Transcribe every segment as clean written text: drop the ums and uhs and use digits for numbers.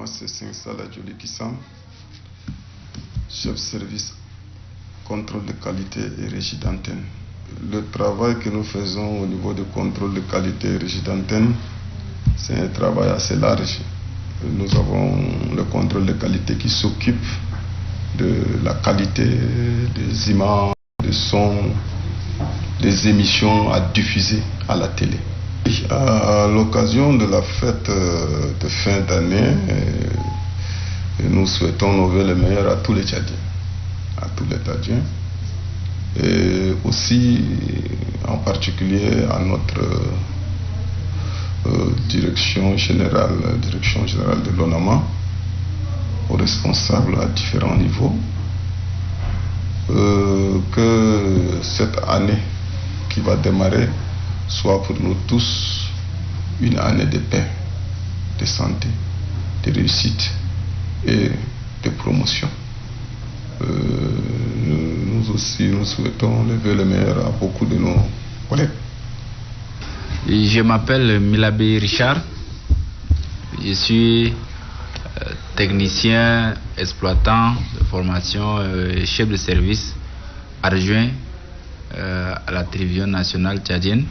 Moi, c'est Singsala Joli Kissam, chef service contrôle de qualité et régie d'antenne. Le travail que nous faisons au niveau du contrôle de qualité et régie d'antenne, c'est un travail assez large. Nous avons le contrôle de qualité qui s'occupe de la qualité des images, des sons, des émissions à diffuser à la télé. À l'occasion de la fête de fin d'année, nous souhaitons nos vœux les meilleurs à tous les Tchadiens, et aussi en particulier à notre direction générale de l'ONAMA, aux responsables à différents niveaux, que cette année qui va démarrer soit pour nous tous une année de paix, de santé, de réussite et de promotion. Nous aussi, nous souhaitons les vœux les meilleurs à beaucoup de nos collègues. Je m'appelle Milabé Richard. Je suis technicien, exploitant de formation, chef de service adjoint à la télévision nationale tchadienne,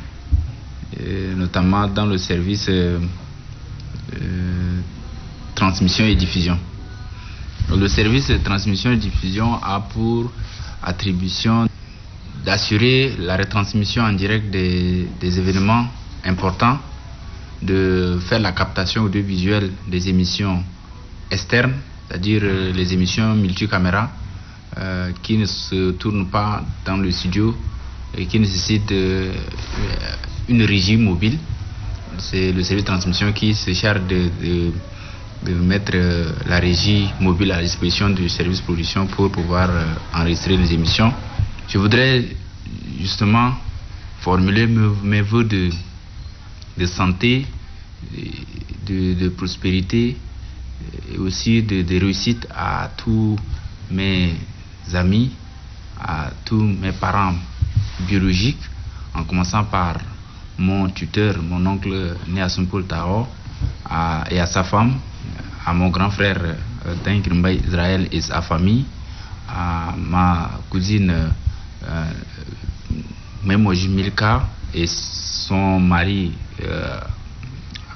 notamment dans le service transmission et diffusion. Le service de transmission et diffusion a pour attribution d'assurer la retransmission en direct des événements importants, de faire la captation audiovisuelle des émissions externes, c'est-à-dire les émissions multicaméra qui ne se tournent pas dans le studio et qui nécessitent une régie mobile. C'est le service de transmission qui se charge de mettre la régie mobile à la disposition du service de production pour pouvoir enregistrer les émissions. Je voudrais justement formuler mes vœux de santé, de prospérité et aussi de réussite à tous mes amis, à tous mes parents biologiques, en commençant par mon tuteur, mon oncle Néassoum-Paul Tao, et à sa femme, à mon grand frère Taïnkrimbaï Israël et sa famille, à ma cousine Memoji Milka et son mari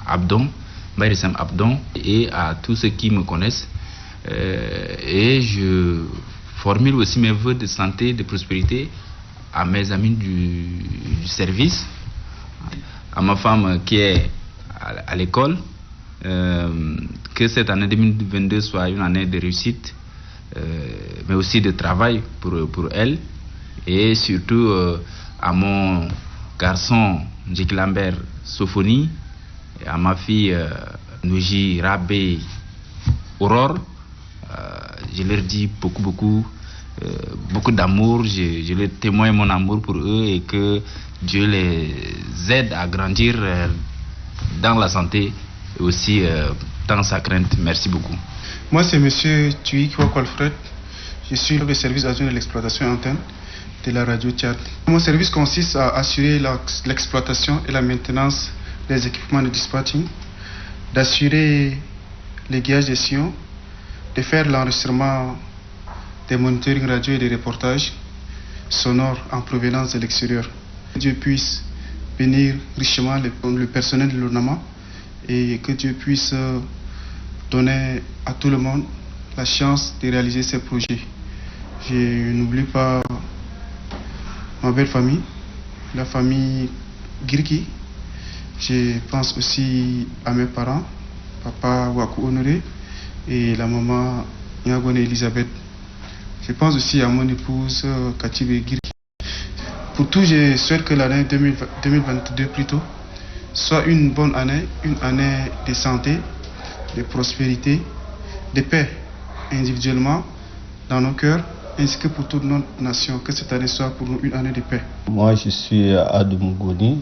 Abdon, Bayrissam Abdon, et à tous ceux qui me connaissent. Et je formule aussi mes vœux de santé, de prospérité à mes amis du service, à ma femme qui est à l'école. Que cette année 2022 soit une année de réussite, mais aussi de travail pour elle, et surtout à mon garçon Jake Lambert Sofoni, et à ma fille Nouji Rabé Aurore. Je leur dis beaucoup d'amour, je leur témoigne mon amour pour eux et que Dieu les aide à grandir dans la santé et aussi dans sa crainte. Merci beaucoup. Moi, c'est M. Thuy Kwalfred. Je suis le service adjoint de l'exploitation antenne de la radio Tchad. Mon service consiste à assurer l'exploitation et la maintenance des équipements de dispatching, d'assurer les guillages des sillons, de faire l'enregistrement des monitoring radio et des reportages sonores en provenance de l'extérieur. Que Dieu puisse bénir richement le personnel de l'ONAMA et que Dieu puisse donner à tout le monde la chance de réaliser ces projets. Je n'oublie pas ma belle famille, la famille Girki. Je pense aussi à mes parents, papa Wakou Honoré et la maman Nyagone Elisabeth. Je pense aussi à mon épouse Katibe Girki. Pour tout, je souhaite que l'année 2022 plutôt soit une bonne année, une année de santé, de prospérité, de paix individuellement dans nos cœurs, ainsi que pour toute notre nation. Que cette année soit pour nous une année de paix. Moi, je suis Adou Goni,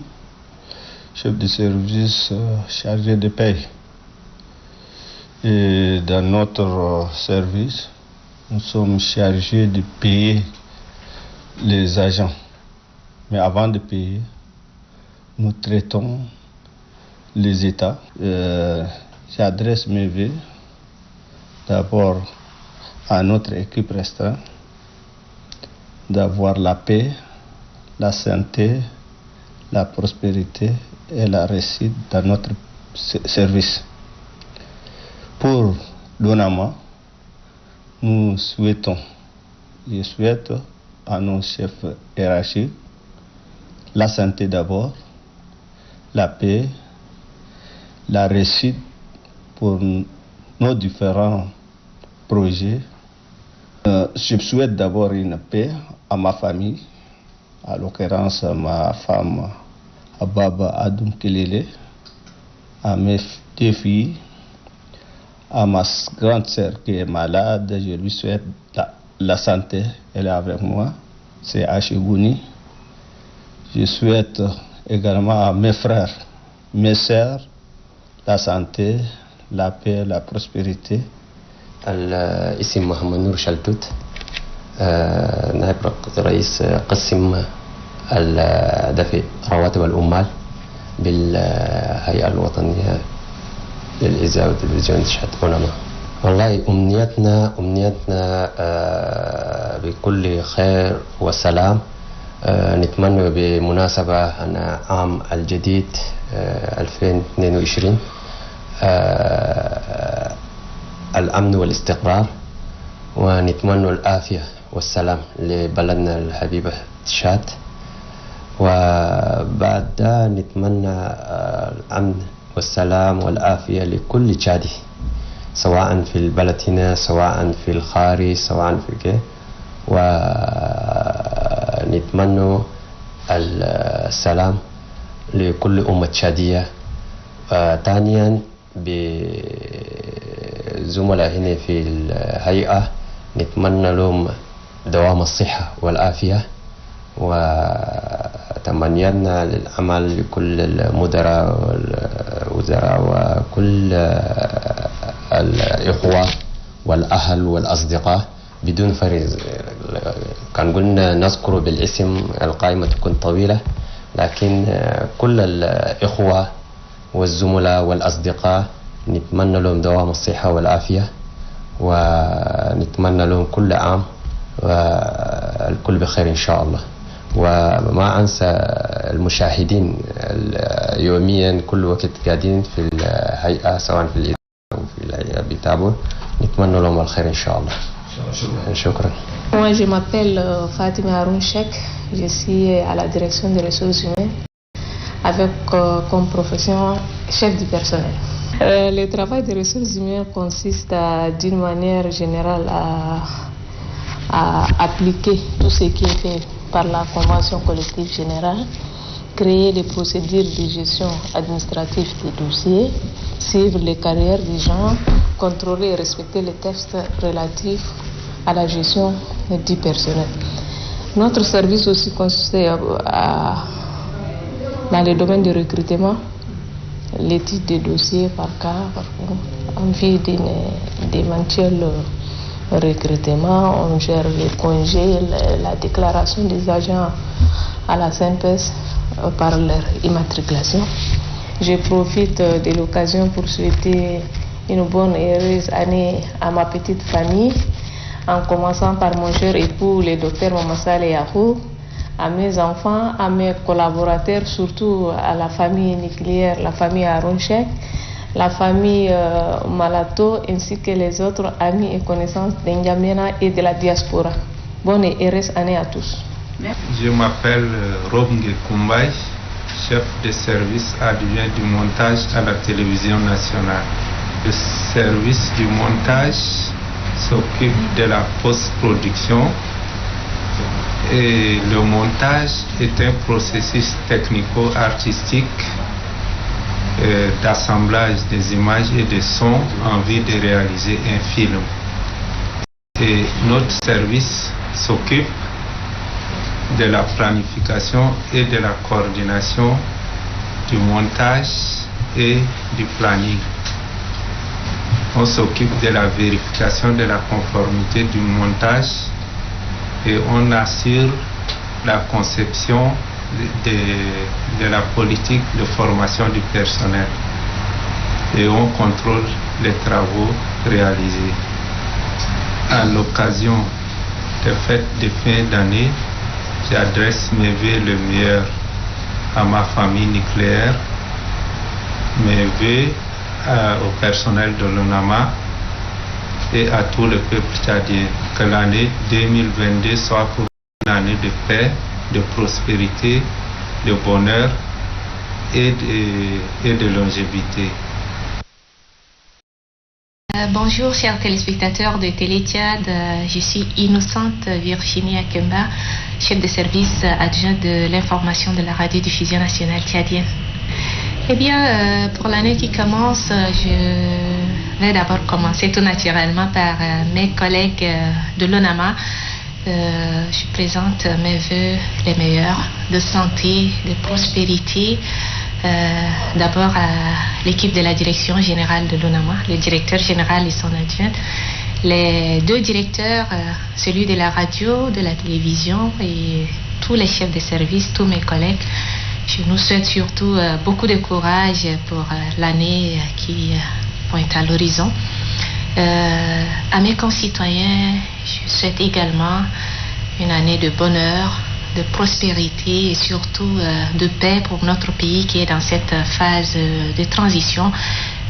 chef de service chargé de paix. Et dans notre service, nous sommes chargés de payer les agents. Mais avant de payer, nous traitons les États. J'adresse mes vœux d'abord à notre équipe restreinte d'avoir la paix, la santé, la prospérité et la réussite dans notre service. Pour l'ONAMA, je souhaite à nos chefs hiérarchiques la santé d'abord, la paix, la réussite pour nos différents projets. Je souhaite d'abord une paix à ma famille, à l'occurrence à ma femme Ababa Adoum Kelele, à mes 2 filles, à ma grande sœur qui est malade, je lui souhaite la santé, elle est avec moi, c'est Achigouni. Je souhaite également à mes frères, mes sœurs, la santé, la paix, la prospérité. الاسم محمد نور شلتوت نائب رئيس قسم دفع رواتب العمال بالهيئة الوطنية للإذاعة والتلفزيون تشهد أوناما. والله أمنيتنا بكل خير وسلام. نتمنى بمناسبة أن عام الجديد 2022 الأمن والاستقرار، ونتمنى العافية والسلام لبلدنا الحبيبة تشاد، وبعد نتمنى الأمن والسلام والعافية لكل تشادي، سواء في البلد هنا سواء في الخارج سواء في كده، ونتمنى السلام لكل أمة تشادية. ثانيا بزملاء هنا في الهيئة نتمنى لهم دوام الصحة والعافية، وتمنينا للعمل لكل المدراء والوزراء وكل الإخوة والأهل والأصدقاء بدون فرز. كان قلنا نذكر بالاسم القائمة تكون طويلة، لكن كل الإخوة والزملاء والأصدقاء نتمنى لهم دوام الصحة والعافية، ونتمنى لهم كل عام والكل بخير إن شاء الله. وما أنسى المشاهدين يوميا كل وقت قاعدين في الهيئة سواء في الإذاعة أو في الهيئة بيتابعوا، نتمنى لهم الخير إن شاء الله. شكرا. Moi je m'appelle Fatima Haroun-Chek, je suis à la direction des ressources humaines avec comme profession chef du personnel. Le travail des ressources humaines consiste d'une manière générale à appliquer tout ce qui est fait par la Convention collective générale, créer des procédures de gestion administrative des dossiers, suivre les carrières des gens, contrôler et respecter les textes relatifs à la gestion du personnel. Notre service aussi consiste dans le domaine du recrutement, l'étude des dossiers par cas, en vue d'éventuel recrutement, on gère les congés, la déclaration des agents à la CNPS par leur immatriculation. Je profite de l'occasion pour souhaiter une bonne et heureuse année à ma petite famille, en commençant par mon cher époux, le docteur Mamassale Yahou, à mes enfants, à mes collaborateurs, surtout à la famille nucléaire, la famille Haroun-Chek, la famille Malato, ainsi que les autres amis et connaissances d'Injamena et de la diaspora. Bonne et heureuse année à tous. Je m'appelle Robnge Kumbay, chef de service adjoint du montage à la télévision nationale. Le service du montage s'occupe de la post-production, et le montage est un processus technico-artistique d'assemblage des images et des sons en vue de réaliser un film. Et notre service s'occupe de la planification et de la coordination du montage et du planning. On s'occupe de la vérification de la conformité du montage et on assure la conception de la politique de formation du personnel et on contrôle les travaux réalisés. à l'occasion des fêtes de fin d'année, j'adresse mes vœux le meilleur à ma famille nucléaire, mes vœux au personnel de l'ONAMA et à tout le peuple tchadien. Que l'année 2022 soit pour une année de paix, de prospérité, de bonheur et de longévité. Bonjour chers téléspectateurs de Télé Tchad, je suis Innocente Virginie Akemba, chef de service adjoint de l'information de la radiodiffusion nationale tchadienne. Eh bien, pour l'année qui commence, je vais d'abord commencer tout naturellement par mes collègues de l'ONAMA. Je présente mes vœux les meilleurs de santé, de prospérité. D'abord à l'équipe de la direction générale de l'ONAMA, le directeur général et son adjoint, les deux directeurs, celui de la radio, de la télévision et tous les chefs de service, tous mes collègues. Je nous souhaite surtout beaucoup de courage pour l'année qui pointe à l'horizon. À mes concitoyens, je souhaite également une année de bonheur, de prospérité et surtout de paix pour notre pays qui est dans cette phase de transition.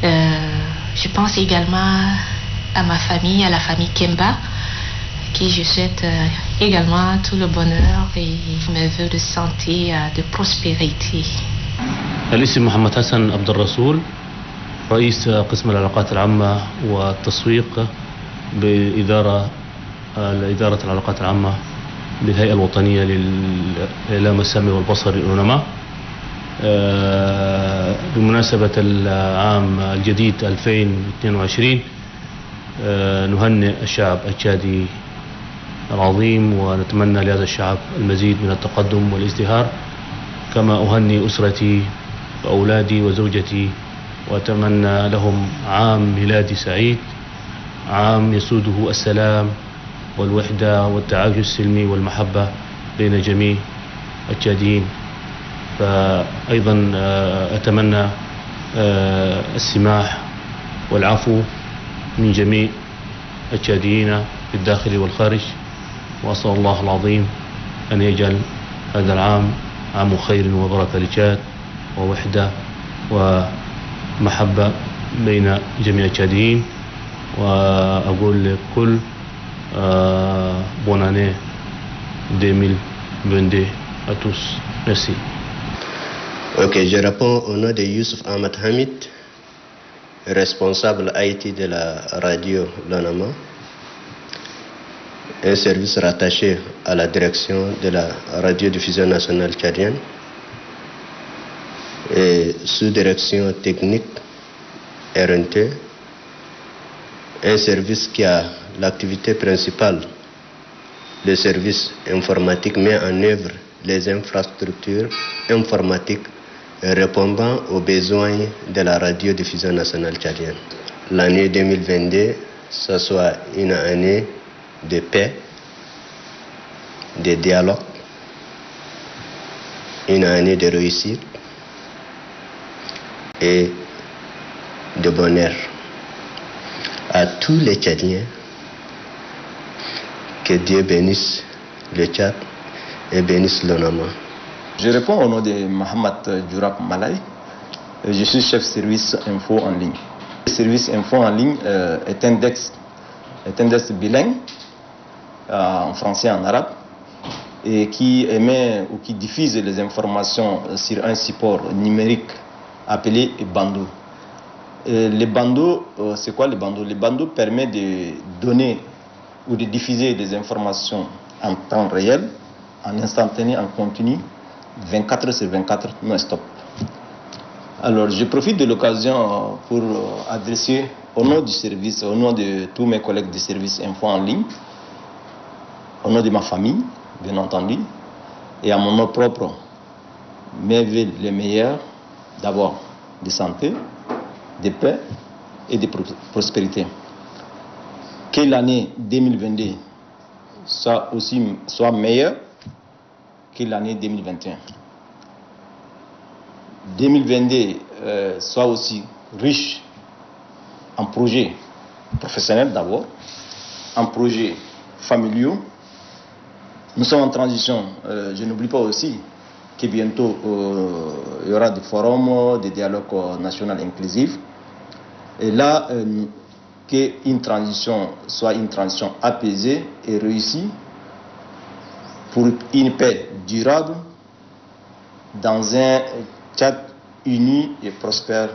Je pense également à ma famille, à la famille Kemba, qui je souhaite également tout le bonheur et mes vœux de santé, de prospérité. الاسم محمد حسن عبد الرسول، رئيس قسم العلاقات العامة والتسويق بإدارة العلاقات العامة بالهيئة الوطنية للإعلام السامي والبصري الأونما. بمناسبة العام الجديد 2022 نهنئ الشعب التشادي العظيم ونتمنى لهذا الشعب المزيد من التقدم والازدهار، كما أهنئ أسرتي وأولادي وزوجتي وأتمنى لهم عام ميلادي سعيد، عام يسوده السلام والوحدة والتعايش السلمي والمحبة بين جميع التشاديين. فأيضا أتمنى السماح والعفو من جميع التشاديين في الداخل والخارج، وأسأل الله العظيم أن يجعل هذا العام عام خير وبركة لتشاد ووحدة ومحبة بين جميع التشاديين. وأقول لكل bonne année 2022 à tous. Merci. Ok, je réponds au nom de Youssouf Ahmad Hamid, responsable IT de la radio l'ONAMA, un service rattaché à la direction de la radiodiffusion nationale tchadienne et sous direction technique RNT, un service qui a l'activité principale, le service informatique met en œuvre les infrastructures informatiques répondant aux besoins de la radiodiffusion nationale tchadienne. L'année 2022, ce soit une année de paix, de dialogue, une année de réussite et de bonheur. À tous les Tchadiens, que Dieu bénisse le Tchad et bénisse l'ONAMA. Je réponds au nom de Mohamed Djourab Malay. Je suis chef service info en ligne. Le service info en ligne est un desk bilingue en français et en arabe et qui émet ou qui diffuse les informations sur un support numérique appelé bandeau. Les bandeaux, c'est quoi les bandeaux? Les bandeaux permettent de donner ou de diffuser des informations en temps réel, en instantané, en continu, 24 sur 24, non-stop. Alors, je profite de l'occasion pour adresser au nom du service, au nom de tous mes collègues du service info en ligne, au nom de ma famille, bien entendu, et à mon nom propre, mes vœux les meilleurs, d'abord de santé, de paix et de prospérité. Que l'année 2022 soit meilleure que l'année 2021. 2022 soit aussi riche en projets professionnels d'abord, en projets familiaux. Nous sommes en transition. Je n'oublie pas aussi que bientôt il y aura des forums, des dialogues nationaux inclusifs. Et là, qu'une transition soit une transition apaisée et réussie pour une paix durable dans un Tchad uni et prospère.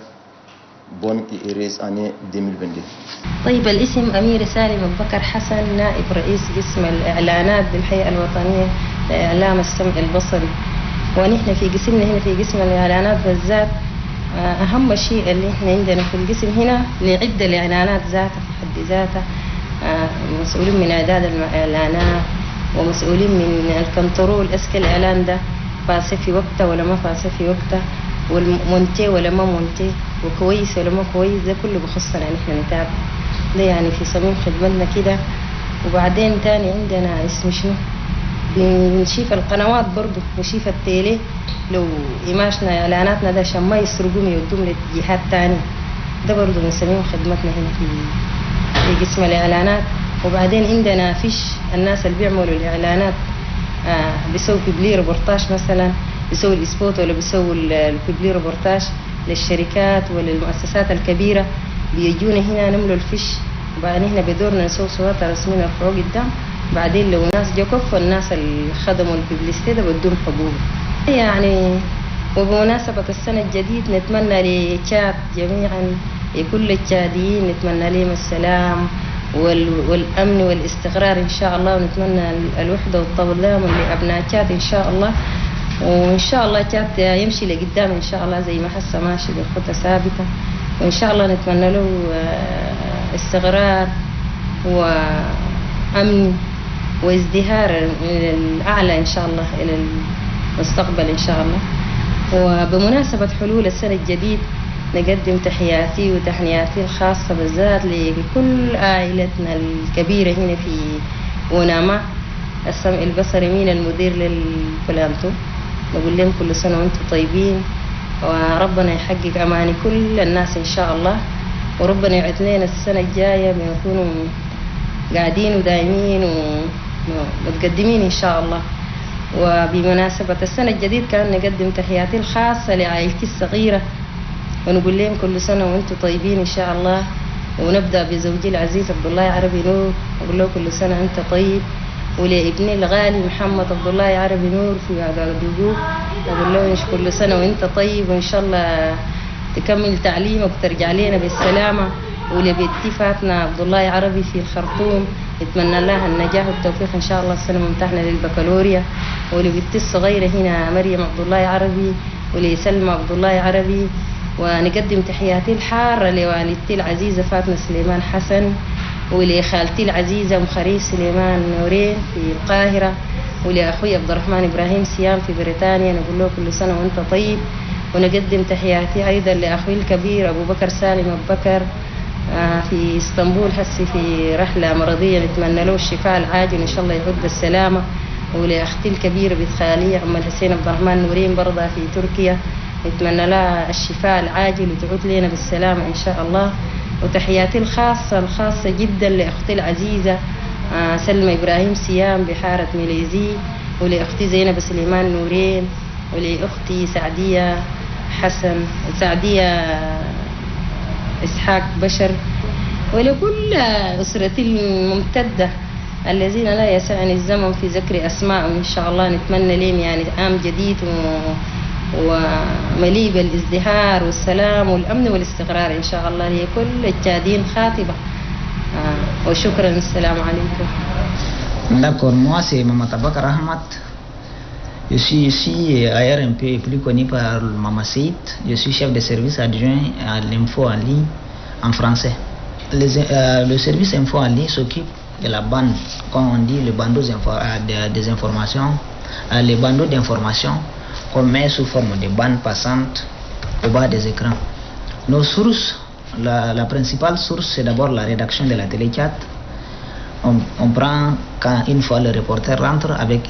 Bonne et heureuse année 2022. طيب الاسم أميرة سالم أبو بكر حسن، نائب رئيس قسم الإعلانات بالهيئة الوطنية لإعلام السمع البصري. ونحن في قسمنا هنا في قسم الإعلانات بالذات أهم شيء اللي احنا عندنا في القسم هنا لعدة الإعلانات ذاتها في حد ذاتها، مسؤولين من إعداد الإعلانات ومسؤولين من الكنترول اسك الإعلان ده فاسه في وقته ولا ما فاسه في وقته، والمنتي ولا ما منتي، وكويس ولا ما كويس، ده كله بخصنا نحن نتابع ده يعني في صميم خدمتنا كده. وبعدين تاني عندنا اسم شنو بنشيف القنوات برضو، نشيف التيلي لو إماشنا إعلاناتنا ده عشان ما يسرقوهم يودوهم لجهات تاني، ده برضو من صميم خدمتنا هنا في قسم الإعلانات. وبعدين عندنا فيش الناس اللي بيعملوا الإعلانات بيسووا بيبلي ريبورتاج مثلا، بيسووا الاسبوت ولا بيسووا البيبلي ريبورتاج للشركات وللمؤسسات الكبيرة، بيجونا هنا نملوا الفيش، وبعدين هنا بدورنا نسوي صوت رسمي نرفعوه قدام، بعدين لو ناس جو كفوا الناس اللي خدموا البيبليستي ده بدهم حقوق يعني. وبمناسبة السنة الجديد نتمنى لتشاد جميعا لكل التشاديين نتمنى لهم السلام والأمن والاستقرار إن شاء الله، ونتمنى الوحدة والتضامن لأبناء تشاد إن شاء الله. وإن شاء الله تشاد يمشي لقدام إن شاء الله زي ما حسه ماشي بخطة ثابتة، وإن شاء الله نتمنى له استقرار وأمن وازدهار الأعلى إن شاء الله إلى المستقبل إن شاء الله. وبمناسبة حلول السنة الجديد نقدم تحياتي وتحنياتي الخاصة بالذات لكل عائلتنا الكبيرة هنا في وناما السمع البصري، من المدير للبلانتو، نقول لهم كل سنة وانتم طيبين، وربنا يحقق أماني كل الناس إن شاء الله، وربنا يعد لنا السنة الجاية بنكونوا قاعدين ودايمين ومتقدمين إن شاء الله. وبمناسبة السنة الجديد كان نقدم تحياتي الخاصة لعائلتي الصغيرة، ونقول لهم كل سنة وانتم طيبين إن شاء الله. ونبدأ بزوجي العزيز عبد الله عربي نور، نقول له كل سنة أنت طيب، ولابني الغالي محمد عبد الله عربي نور في عقاقدوق، نقول له كل سنة وانت طيب، وإن شاء الله تكمل تعليمك وترجع لنا بالسلامة. ولبنتي فاتنة عبد الله عربي في الخرطوم نتمنى لها النجاح والتوفيق إن شاء الله، السنة ممتحنة للبكالوريا. ولبنتي الصغيرة هنا مريم عبد الله عربي، ولسلمى عبد الله عربي. ونقدم تحياتي الحارة لوالدتي العزيزة فاطمة سليمان حسن، ولخالتي العزيزة أم خريف سليمان نورين في القاهرة، ولأخوي عبد الرحمن إبراهيم سيام في بريطانيا، نقول له كل سنة وأنت طيب. ونقدم تحياتي أيضا لأخوي الكبير أبو بكر سالم أبو بكر في اسطنبول هسي في رحلة مرضية، نتمنى له الشفاء العاجل إن شاء الله يعود بالسلامة. ولأختي الكبيرة بنت خالي أم الحسين عبد الرحمن نورين برضه في تركيا، نتمنى لها الشفاء العاجل وتعود لنا بالسلامة إن شاء الله. وتحياتي الخاصة جدا لأختي العزيزة سلمى إبراهيم سيام بحارة ميليزي، ولأختي زينب سليمان نورين، ولأختي سعدية إسحاق بشر، ولكل أسرتي الممتدة الذين لا يسعني الزمن في ذكر أسمائهم إن شاء الله. نتمنى لهم يعني عام جديد ومليء بالازدهار والسلام والأمن والاستقرار إن شاء الله لكل التشاديين خاطبة. وشكرا، السلام عليكم. D'accord, moi c'est Mamata Bakar Ahmad. Je suis ici à RMP, plus connu par Mama Seyd. Je suis chef de service adjoint à l'info en ligne en français. Le service info en ligne s'occupe de la bande, comme on dit, le bandeau des informations, les bandeaux d'informations qu'on met sous forme de bandes passantes au bas des écrans. Nos sources, la principale source, c'est d'abord la rédaction de la télé-chat. On prend quand une fois le reporter rentre avec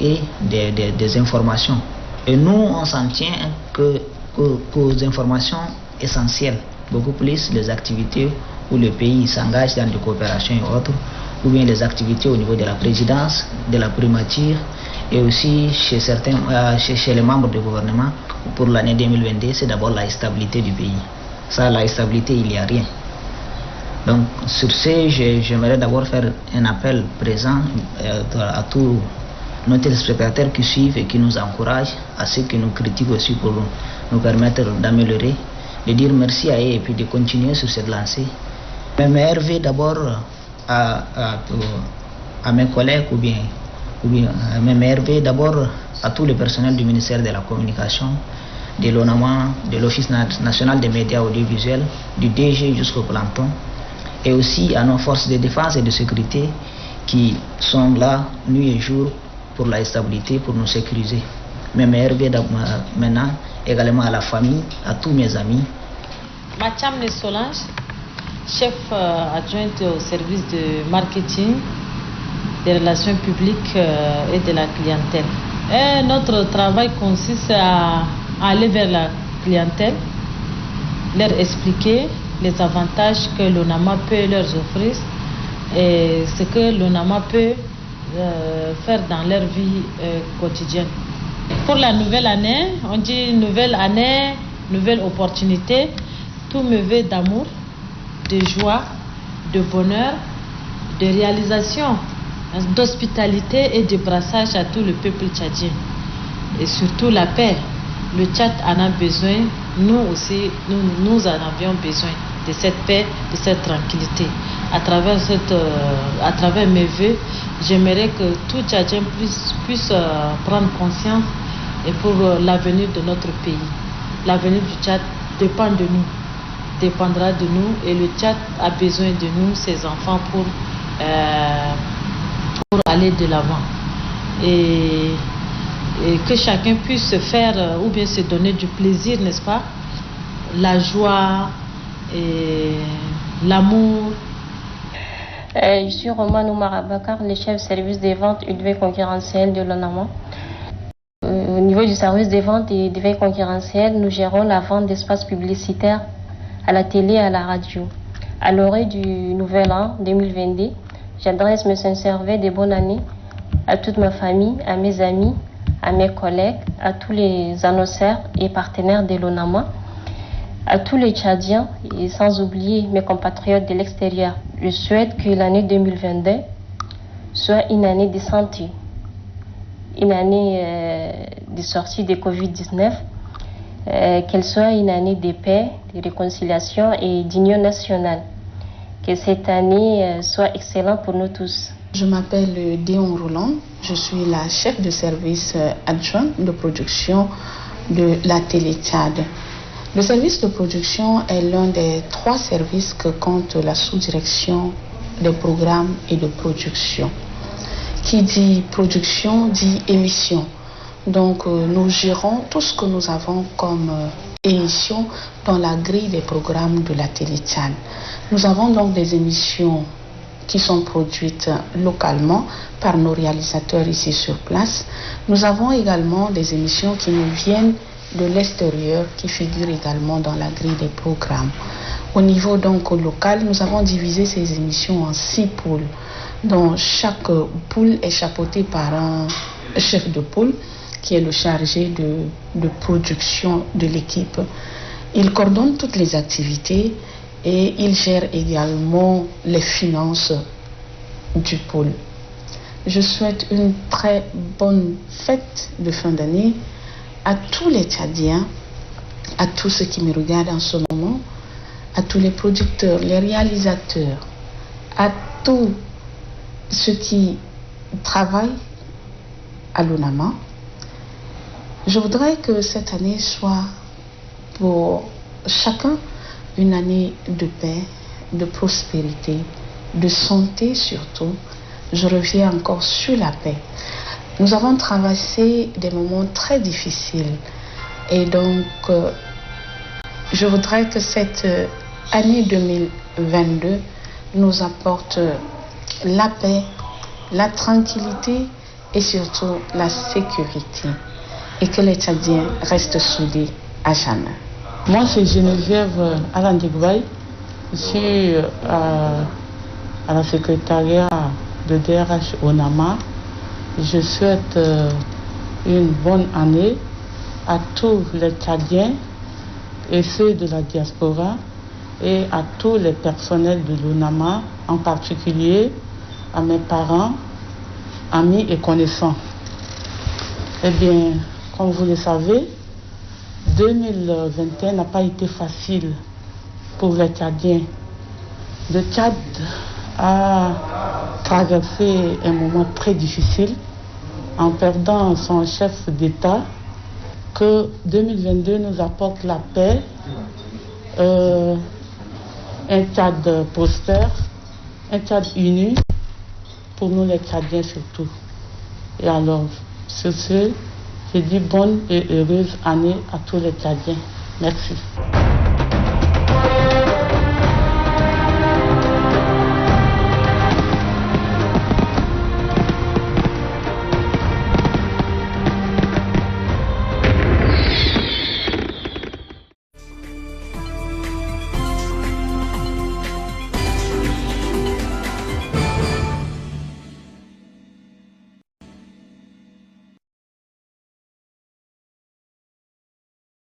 des informations. Et nous, on s'en tient qu'aux informations essentielles, beaucoup plus les activités où le pays s'engage dans des coopérations et autres, ou bien les activités au niveau de la présidence, de la primature et aussi chez chez les membres du gouvernement pour l'année 2022, c'est d'abord la stabilité du pays. Sans la stabilité, il n'y a rien. Donc sur ce, j'aimerais d'abord faire un appel présent à tous nos téléspectateurs qui suivent et qui nous encouragent, à ceux qui nous critiquent aussi pour nous permettre d'améliorer, de dire merci à eux et puis de continuer sur cette lancée. Mes meilleurs vœux d'abord à mes collègues ou bien mes meilleurs vœux d'abord à tout le personnel du ministère de la Communication, de l'ONAMA, de l'Office national des médias audiovisuels, du DG jusqu'au planton, et aussi à nos forces de défense et de sécurité qui sont là nuit et jour pour la stabilité, pour nous sécuriser. Mes meilleurs vœux maintenant également à la famille, à tous mes amis. Mathiam Solange, chef adjointe au service de marketing, des relations publiques et de la clientèle. Et notre travail consiste à aller vers la clientèle, leur expliquer les avantages que l'ONAMA peut leur offrir et ce que l'ONAMA peut faire dans leur vie quotidienne. Pour la nouvelle année, on dit nouvelle année, nouvelle opportunité, tout me veut d'amour, de joie, de bonheur, de réalisation, d'hospitalité et de brassage à tout le peuple tchadien. Et surtout la paix. Le Tchad en a besoin, nous aussi, nous en avions besoin de cette paix, de cette tranquillité. À travers mes vœux, j'aimerais que tout Tchadien puisse prendre conscience et pour l'avenir de notre pays. L'avenir du Tchad dépendra de nous et le Tchad a besoin de nous, ses enfants, pour aller de l'avant. Et que chacun puisse se faire ou bien se donner du plaisir, n'est-ce pas? La joie et l'amour. Je suis Roman Oumar Abakar, le chef service des ventes et de veille concurrentielle de l'ONAMA. Au niveau du service des ventes et de veille concurrentielle, nous gérons la vente d'espaces publicitaires à la télé et à la radio. À l'orée du nouvel an 2022, j'adresse mes sincères vœux de bonne année à toute ma famille, à mes amis, à mes collègues, à tous les annonceurs et partenaires de l'ONAMA, à tous les Tchadiens et sans oublier mes compatriotes de l'extérieur. Je souhaite que l'année 2022 soit une année de santé, une année de sortie de Covid-19, qu'elle soit une année de paix, de réconciliation et d'union nationale. Que cette année soit excellente pour nous tous. Je m'appelle Déon Roland, je suis la chef de service adjoint de production de la Télé Tchad. Le service de production est l'un des 3 services que compte la sous-direction des programmes et de production. Qui dit production dit émission. Donc nous gérons tout ce que nous avons comme émission dans la grille des programmes de la Télé Tchad. Nous avons donc des émissions qui sont produites localement par nos réalisateurs ici sur place. Nous avons également des émissions qui nous viennent de l'extérieur, qui figurent également dans la grille des programmes. Au niveau donc local, nous avons divisé ces émissions en 6 pôles, dont chaque pôle est chapeauté par un chef de pôle qui est le chargé de production de l'équipe. Il coordonne toutes les activités et il gère également les finances du pôle. Je souhaite une très bonne fête de fin d'année à tous les Tchadiens, à tous ceux qui me regardent en ce moment, à tous les producteurs, les réalisateurs, à tous ceux qui travaillent à l'ONAMA. Je voudrais que cette année soit pour chacun une année de paix, de prospérité, de santé surtout. Je reviens encore sur la paix. Nous avons traversé des moments très difficiles et donc je voudrais que cette année 2022 nous apporte la paix, la tranquillité et surtout la sécurité et que les Tchadiens restent soudés à jamais. Moi, c'est Geneviève Alandigouaï. Je suis à la secrétariat de DRH ONAMA. Je souhaite une bonne année à tous les Tchadiens et ceux de la diaspora et à tous les personnels de l'ONAMA, en particulier à mes parents, amis et connaissants. Eh bien, comme vous le savez, 2021 n'a pas été facile pour les Tchadiens. Le Tchad a traversé un moment très difficile en perdant son chef d'État. Que 2022 nous apporte la paix, un Tchad prospère, un Tchad uni, pour nous les Tchadiens surtout. Et alors, sur ce, je dis bonne et heureuse année à tous les Tchadiens. Merci.